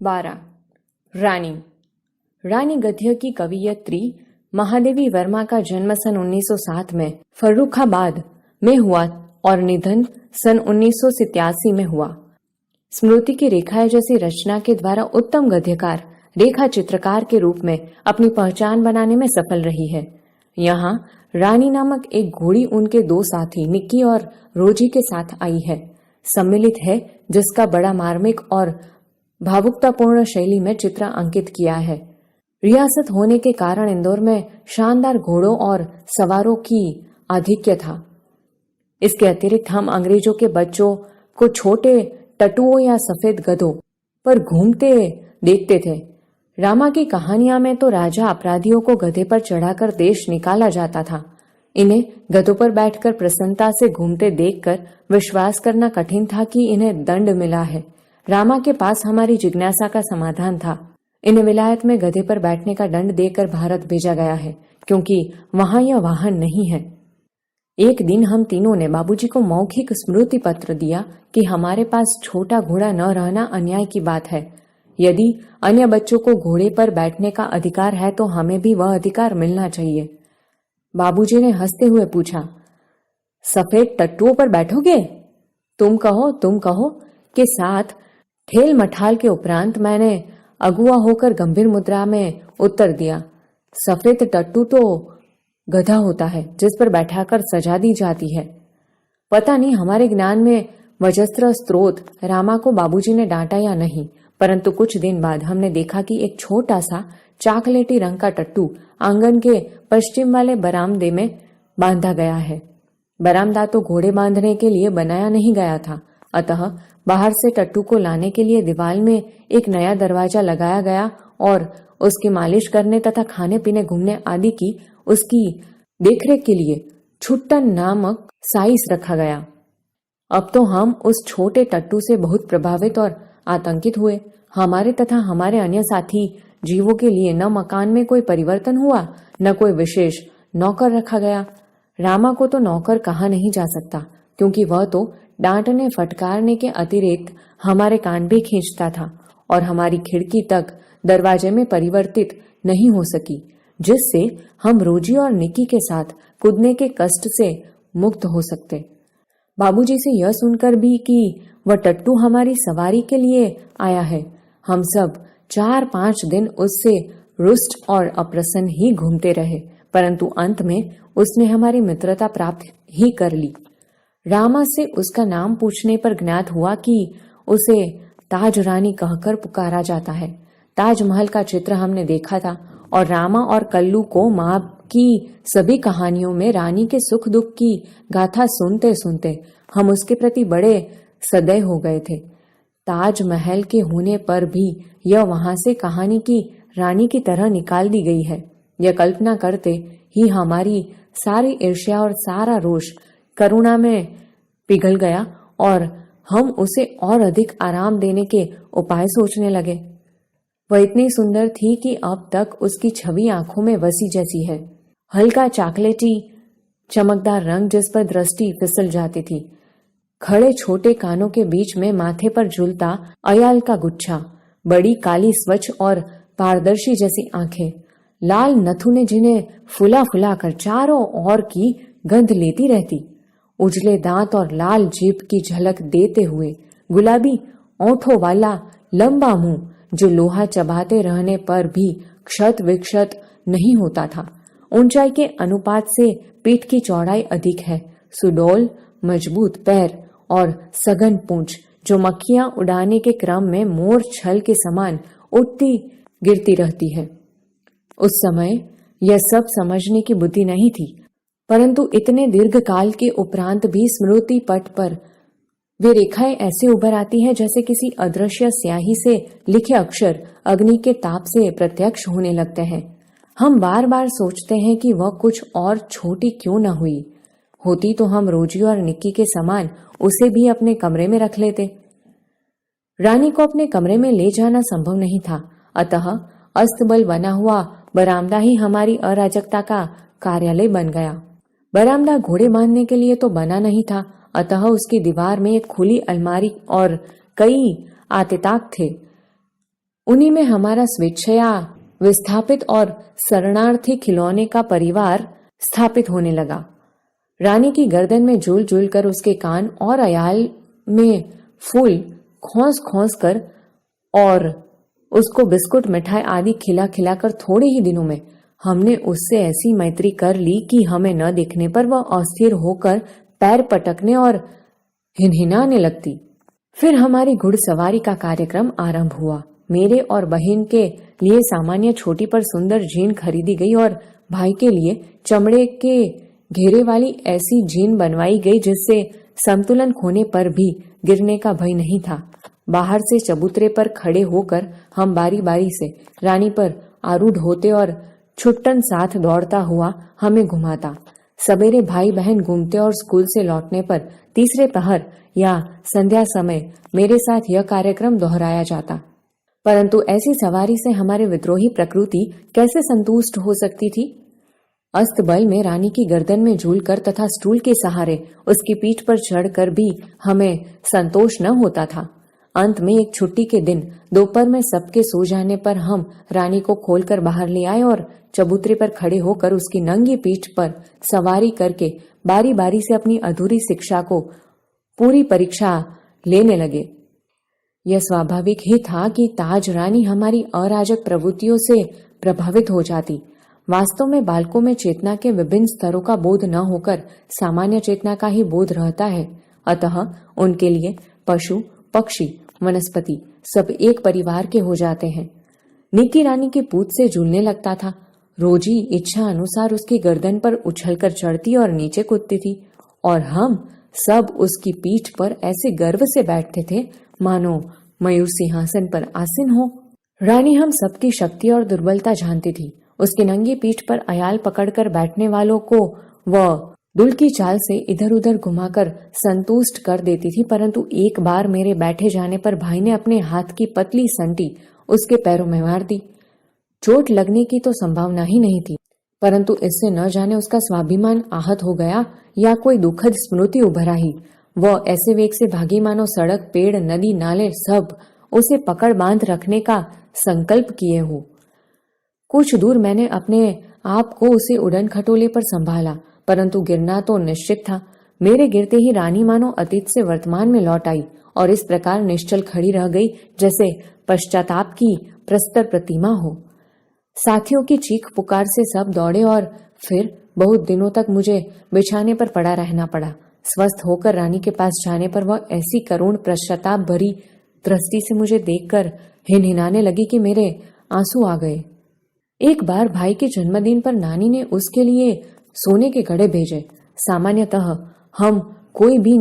12. रानी. रानी गद्य की कवयित्री महादेवी वर्मा का जन्म सन 1907 में फर्रुखाबाद में हुआ और निधन सन 1987 में हुआ। स्मृति की रेखाएं जैसी रचना के द्वारा उत्तम गद्यकार, रेखा चित्रकार के रूप में अपनी पहचान बनाने में सफल रही है। यहाँ रानी नामक एक घोड़ी उनके दो साथी निक्की और रोजी के साथ आई है, सम्मिलित है, जिसका बड़ा मार्मिक और भावुकतापूर्ण शैली में चित्र अंकित किया है। रियासत होने के कारण इंदौर में शानदार घोड़ों और सवारों की आधिक्य था। इसके अतिरिक्त हम अंग्रेजों के बच्चों को छोटे टटुओं या सफेद गधों पर घूमते देखते थे। रामा की कहानियां में तो राजा अपराधियों को गधे पर चढ़ाकर देश निकाला जाता था। इन्हें गधों पर बैठकर प्रसन्नता से घूमते देखकर विश्वास करना कठिन था कि इन्हें दंड मिला है। रामा के पास हमारी जिज्ञासा का समाधान था। इन्हें विलायत में गधे पर बैठने का दंड देकर भारत भेजा गया है, क्योंकि वहां यह वाहन नहीं है। एक दिन हम तीनों ने बाबूजी को मौखिक स्मृति पत्र दिया कि हमारे पास छोटा घोड़ा न रहना अन्याय की बात है। यदि अन्य बच्चों को घोड़े पर बैठने का अधिकार है तो हमें भी वह अधिकार मिलना चाहिए। बाबूजी ने हंसते हुए पूछा, सफेद टट्टुओं पर बैठोगे? तुम कहो के साथ ठेल मठाल के उपरांत मैंने अगुआ होकर गंभीर मुद्रा में उत्तर दिया, सफेद टट्टू तो गधा होता है जिस पर बैठाकर सजा दी जाती है। पता नहीं हमारे ज्ञान में वजस्त्र स्रोत रामा को बाबूजी ने डांटा या नहीं, परंतु कुछ दिन बाद हमने देखा कि एक छोटा सा चॉकलेटी रंग का टट्टू आंगन के पश्चिम वाले बरामदे में बांधा गया है। बरामदा तो घोड़े बांधने के लिए बनाया नहीं गया था, अतः बाहर से टट्टू को लाने के लिए दीवार में एक नया दरवाजा लगाया गया और उसकी मालिश करने तथा खाने पीने घूमने आदि की उसकी देखरेख के लिए छुट्टन नामक साइस रखा गया। अब तो हम उस छोटे टट्टू से बहुत प्रभावित और आतंकित हुए। हमारे तथा हमारे अन्य साथी जीवों के लिए न मकान में कोई परिवर्तन हुआ, न कोई विशेष नौकर रखा गया। रामा को तो नौकर कहा नहीं जा सकता, क्योंकि वह तो डांटने फटकारने के अतिरिक्त हमारे कान भी खींचता था और हमारी खिड़की तक दरवाजे में परिवर्तित नहीं हो सकी, जिससे हम रोजी और निक्की के साथ कूदने के कष्ट से मुक्त हो सकते। बाबूजी से यह सुनकर भी कि वह टट्टू हमारी सवारी के लिए आया है, हम सब 4-5 दिन उससे रुष्ट और अप्रसन्न ही घूमते रहे, परंतु अंत में उसने हमारी मित्रता प्राप्त ही कर ली। रामा से उसका नाम पूछने पर ज्ञात हुआ कि उसे ताज रानी कहकर पुकारा जाता है। ताजमहल का चित्र हमने देखा था और रामा और कल्लू को माँ की सभी कहानियों में रानी के सुख दुख की गाथा सुनते सुनते हम उसके प्रति बड़े सदैव हो गए थे। ताजमहल के होने पर भी यह वहां से कहानी की रानी की तरह निकाल दी गई है। यह कल्पना करते ही हमारी सारी ईर्ष्या और सारा रोष करुणा में पिघल गया और हम उसे और अधिक आराम देने के उपाय सोचने लगे। वह इतनी सुंदर थी कि अब तक उसकी छवि आंखों में बसी जैसी है। हल्का चॉकलेटी चमकदार रंग जिस पर दृष्टि फिसल जाती थी, खड़े छोटे कानों के बीच में माथे पर झूलता अयाल का गुच्छा, बड़ी काली स्वच्छ और पारदर्शी जैसी आंखें, लाल नथुने जिन्हें फुला फुला कर चारों ओर की गंध लेती रहती, उजले दांत और लाल जीभ की झलक देते हुए गुलाबी ओंठों वाला लंबा मुंह जो लोहा चबाते रहने पर भी क्षत विक्षत नहीं होता था। ऊंचाई के अनुपात से पीठ की चौड़ाई अधिक है। सुडौल मजबूत पैर और सघन पूंछ जो मक्खियां उड़ाने के क्रम में मोर छल के समान उठती गिरती रहती है। उस समय यह सब समझने की बुद्धि नहीं थी, परंतु इतने दीर्घ काल के उपरांत भी स्मृति पट पर वे रेखाएं ऐसे उभर आती है जैसे किसी अदृश्य स्याही से लिखे अक्षर अग्नि के ताप से प्रत्यक्ष होने लगते हैं। हम बार बार सोचते हैं कि वह कुछ और छोटी क्यों न हुई होती तो हम रोजी और निक्की के समान उसे भी अपने कमरे में रख लेते। रानी को अपने कमरे में ले जाना संभव नहीं था, अतः अस्तबल बना हुआ बरामदा ही हमारी अराजकता का कार्यालय बन गया। बरामदा घोड़े बांधने के लिए तो बना नहीं था, अतः उसकी दीवार में एक खुली अलमारी और कई आतिताक थे। उन्हीं में हमारा स्वेच्छया विस्थापित और शरणार्थी खिलौने का परिवार स्थापित होने लगा। रानी की गर्दन में झूल झूल कर उसके कान और अयाल में फूल खोस खोस कर और उसको बिस्कुट मिठाई आदि खिला खिलाकर थोड़े ही दिनों में हमने उससे ऐसी मैत्री कर ली कि हमें न देखने पर वह अस्थिर होकर पैर पटकने और हिनहिनाने लगती। फिर हमारी घुड़सवारी का कार्यक्रम आरंभ हुआ। मेरे और बहन के लिए सामान्य छोटी पर सुंदर जीन खरीदी गई और भाई के लिए चमड़े के घेरे वाली ऐसी जीन बनवाई गई जिससे संतुलन खोने पर भी गिरने का भय नहीं था। बाहर से चबूतरे पर खड़े होकर हम बारी बारी से रानी पर आरूढ़ होते और छुट्टन साथ दौड़ता हुआ हमें घुमाता। सवेरे भाई बहन घूमते और स्कूल से लौटने पर तीसरे पहर या संध्या समय मेरे साथ यह कार्यक्रम दोहराया जाता। परंतु ऐसी सवारी से हमारे विद्रोही प्रकृति कैसे संतुष्ट हो सकती थी। अस्तबल में रानी की गर्दन में झूलकर तथा स्टूल के सहारे उसकी पीठ पर चढ़कर भी हमें संतोष न होता था। अंत में एक छुट्टी के दिन दोपहर में सबके सो जाने पर हम रानी को खोलकर बाहर ले आए और चबूतरे पर खड़े होकर उसकी नंगी पीठ पर सवारी करके बारी बारी से अपनी अधूरी शिक्षा को पूरी परीक्षा लेने लगे। यह स्वाभाविक ही था कि ताज रानी हमारी अराजक प्रवृत्तियों से प्रभावित हो जाती। वास्तव में बालकों में चेतना के विभिन्न स्तरों का बोध न होकर सामान्य चेतना का ही बोध रहता है। अतः उनके लिए पशु, पक्षी, वनस्पति सब एक परिवार के हो जाते हैं। निकी रानी के पूत से झूलने लगता था। रोजी इच्छा अनुसार उसकी गर्दन पर उछलकर चढ़ती और नीचे कूदती थी और हम सब उसकी पीठ पर ऐसे गर्व से बैठते थे मानो मयूर सिंहासन पर आसीन हो। रानी हम सबकी शक्ति और दुर्बलता जानती थी। उसकी नंगी पीठ पर अयाल पकड़कर बैठने वालों को वह दुल की चाल से इधर उधर घुमाकर संतुष्ट कर देती थी। परंतु एक बार मेरे बैठे जाने पर भाई ने अपने हाथ की पतली संटी उसके पैरों में मार दी। चोट लगने की तो संभावना ही नहीं थी, परंतु इससे न जाने उसका स्वाभिमान आहत हो गया या कोई दुखद स्मृति उभर आई। वह ऐसे वेग से भागी मानो सड़क, पेड़, नदी, नाले सब उसे पकड़ बांध रखने का संकल्प किए हो। कुछ दूर मैंने अपने आप को उसे उड़न खटोले पर संभाला, परंतु गिरना तो निश्चित था। मेरे गिरते ही रानी मानो अतीत से वर्तमान में लौट आई और इस प्रकार निश्चल खड़ी रह गई जैसे पश्चाताप की प्रस्तर प्रतिमा हो। साथियों की चीख पुकार से सब दौड़े और फिर बहुत दिनों तक मुझे बिछाने पर पड़ा रहना पड़ा। स्वस्थ होकर रानी के पास जाने पर वह ऐसी करुण पश्चाताप भरी दृष्टि से मुझे देखकर हिनहिनाने लगी कि मेरे आंसू आ गए। एक बार भाई के जन्मदिन पर नानी ने उसके लिए सोने के कड़े भेजे। सामान्यतः हम कोई भी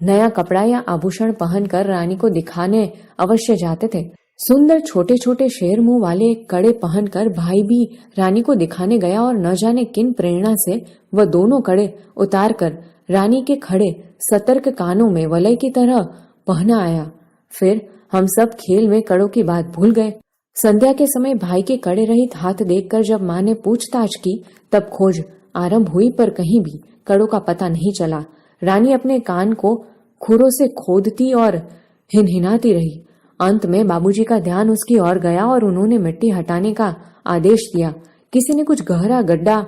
नया कपड़ा या आभूषण पहनकर रानी को दिखाने अवश्य जाते थे। सुंदर छोटे छोटे शेर मुंह वाले कड़े पहनकर भाई भी रानी को दिखाने गया और न जाने किन प्रेरणा से वह दोनों कड़े उतार कर रानी के खड़े सतर्क कानों में वलय की तरह पहना आया। फिर हम सब खेल में कड़ों की बात भूल गए। संध्या के समय भाई के कड़े रहित हाथ देखकर जब माँ ने पूछताछ की तब खोज आरंभ हुई, पर कहीं भी कड़ों का पता नहीं चला। रानी अपने कान को खुरों से खोदती और हिनहिनाती रही। अंत में बाबूजी का ध्यान उसकी ओर गया और उन्होंने मिट्टी हटाने का आदेश दिया। किसी ने कुछ गहरा गड्ढा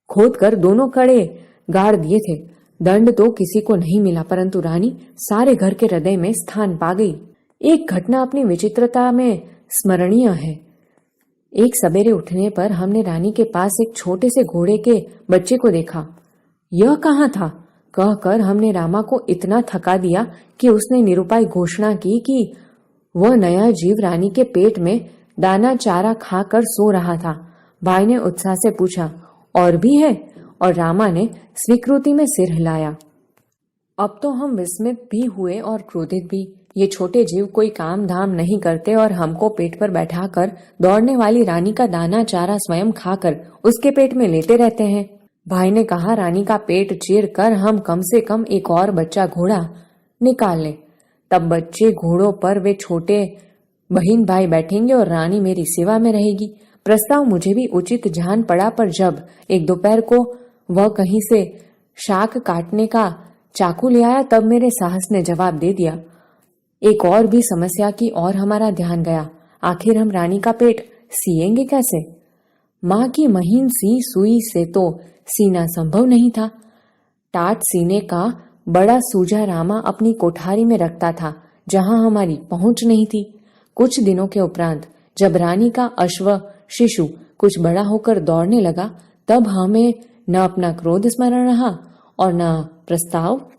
खोदकर दोनों कड़े गाड़ दिए थे। दंड तो किसी को नहीं मिला, परंतु रानी सारे घर के हृदय में स्थान पा गई। एक घटना अपनी विचित्रता में स्मरणीय है। एक सवेरे उठने पर हमने रानी के पास एक छोटे से घोड़े के बच्चे को देखा। यह कहाँ था कहकर हमने रामा को इतना थका दिया कि उसने निरुपाय घोषणा की कि वह नया जीव रानी के पेट में दाना चारा खाकर सो रहा था। भाई ने उत्साह से पूछा, और भी है? और रामा ने स्वीकृति में सिर हिलाया। अब तो हम विस्मित भी हुए और क्रोधित भी। ये छोटे जीव कोई काम धाम नहीं करते और हमको पेट पर बैठाकर दौड़ने वाली रानी का दाना चारा स्वयं खाकर उसके पेट में लेते रहते हैं। भाई ने कहा, रानी का पेट चीर कर हम कम से कम एक और बच्चा घोड़ा निकाल लें, तब बच्चे घोड़ों पर वे छोटे बहन भाई बैठेंगे और रानी मेरी सेवा में रहेगी। प्रस्ताव मुझे भी उचित जान पड़ा, पर जब एक दोपहर को वह कहीं से शाक काटने का चाकू ले आया तब मेरे साहस ने जवाब दे दिया। एक और भी समस्या की ओर हमारा ध्यान गया। आखिर हम रानी का पेट सिएंगे कैसे? माँ की महीन सी सुई से तो सीना संभव नहीं था। टाट सीने का बड़ा सूजा रामा अपनी कोठारी में रखता था, जहां हमारी पहुंच नहीं थी। कुछ दिनों के उपरांत जब रानी का अश्व शिशु कुछ बड़ा होकर दौड़ने लगा, तब हमें न अपना क्रोध स्मरण रहा और न प्रस्ताव